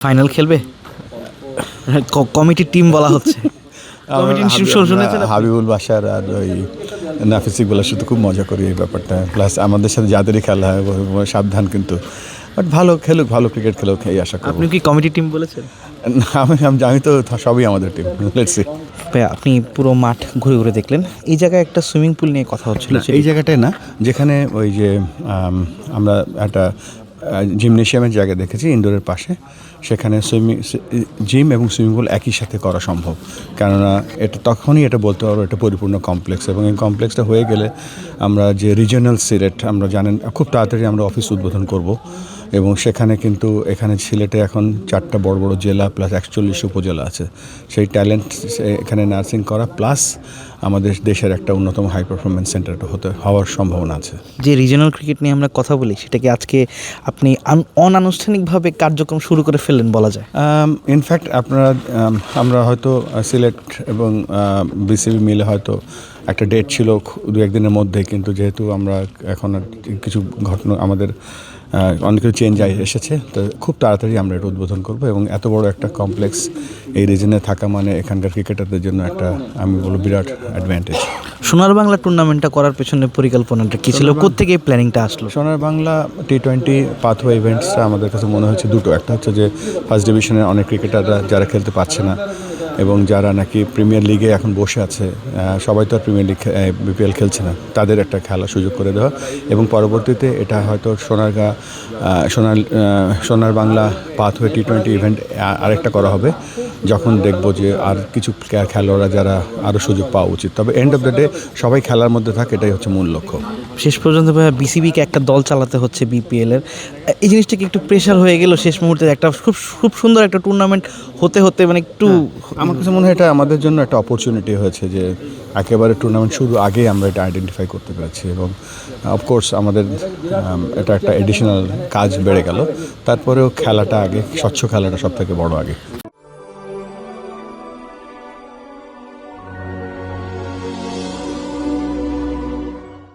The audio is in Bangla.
ফাইনাল খেলবে? কমিটির টিম বলা হচ্ছে। হাবিবুল বাশার আর ওই নাফিস ইকবালের সাথে খুব মজা করি এই ব্যাপারটা, প্লাস আমাদের সাথে যাদেরই খেলা হয় সাবধান, কিন্তু বাট ভালো খেলুক, ভালো ক্রিকেট খেলুক এই আশা করি। আপনি কি কমিটির টিম বলেছেন? আমি তো সবই আমাদের টিম। Let's see. আপনি পুরো মাঠ ঘুরে ঘুরে দেখলেন, এই জায়গায় একটা সুইমিং পুল নিয়ে কথা হচ্ছিল। এই জায়গাটায় না, যেখানে ওই যে আমরা একটা জিমনেশিয়ামের জায়গা দেখেছি ইনডোরের পাশে, সেখানে জিম এবং সুইমিং পুল একই সাথে করা সম্ভব। কেননা এটা তখনই এটা বলতে পারবো এটা পরিপূর্ণ কমপ্লেক্স, এবং এই কমপ্লেক্সটা হয়ে গেলে আমরা যে রিজিওনাল সিলেট, আমরা জানেন খুব তাড়াতাড়ি আমরা অফিস উদ্বোধন করব, এবং সেখানে কিন্তু এখানে সিলেটে এখন 4টা বড় বড় জেলা প্লাস 41 উপজেলা আছে। সেই ট্যালেন্ট এখানে নার্সিং করা প্লাস আমাদের দেশের একটা অন্যতম হাই পারফরমেন্স সেন্টার হওয়ার সম্ভাবনা আছে। যে রিজিওনাল ক্রিকেট নিয়ে আমরা কথা বলি, সেটাকে আজকে আপনি অনানুষ্ঠানিকভাবে কার্যক্রম শুরু করে ফেললেন বলা যায়। ইনফ্যাক্ট আমরা হয়তো সিলেট এবং বিসিবি মিলে হয়তো একটা ডেট ছিল 2-1 দিনের মধ্যে, কিন্তু যেহেতু আমরা এখন কিছু ঘটনা আমাদের অনেক কিছু চেঞ্জ এসেছে, তো খুব তাড়াতাড়ি আমরা এটা উদ্বোধন করবো। এবং এত বড় একটা কমপ্লেক্স এই রিজনে থাকা মানে এখানকার ক্রিকেটারদের জন্য একটা, আমি বলবো, বিরাট অ্যাডভান্টেজ। সোনার বাংলা টুর্নামেন্টটা করার পেছনে পরিকল্পনাটা কী ছিল? কোত্থেকে এই প্ল্যানিংটা আসলো? সোনার বাংলা টি20 পাথওয়ে ইভেন্টসটা আমাদের কাছে মনে হচ্ছে দুটো। একটা হচ্ছে যে ফার্স্ট ডিভিশনের অনেক ক্রিকেটাররা যারা খেলতে পারছে না এবং যারা নাকি প্রিমিয়ার লিগে এখন বসে আছে, সবাই তো আর প্রিমিয়ার লিগ বিপিএল খেলছে না, তাদের একটা খেলার সুযোগ করে দেওয়া। এবং পরবর্তীতে এটা হয়তো সোনার বাংলা পাথওয়ে টি20 ইভেন্ট আরেকটা করা হবে, যখন দেখব যে আর কিছু খেলোয়াড়রা যারা আরও সুযোগ পাওয়া উচিত। তবে এন্ড অফ দ্য ডে সবাই খেলার মধ্যে থাকে, এটাই হচ্ছে মূল লক্ষ্য। শেষ পর্যন্ত বিসিবিকে একটা দল চালাতে হচ্ছে বিপিএলের, এই জিনিসটাকে একটু প্রেশার হয়ে গেল শেষ মুহূর্তে? একটা খুব সুন্দর একটা টুর্নামেন্ট হতে মানে একটু, আমার কাছে মনে হয় এটা আমাদের জন্য একটা অপরচুনিটি হয়েছে যে একেবারে টুর্নামেন্ট শুরু আগে আমরা এটা আইডেন্টিফাই করতে পারছি, এবং অফকোর্স আমাদের এটা একটা এডিশনাল কাজ বেড়ে গেল। তারপরেও খেলাটা আগে, স্বচ্ছ খেলাটা সব থেকে বড় আগে।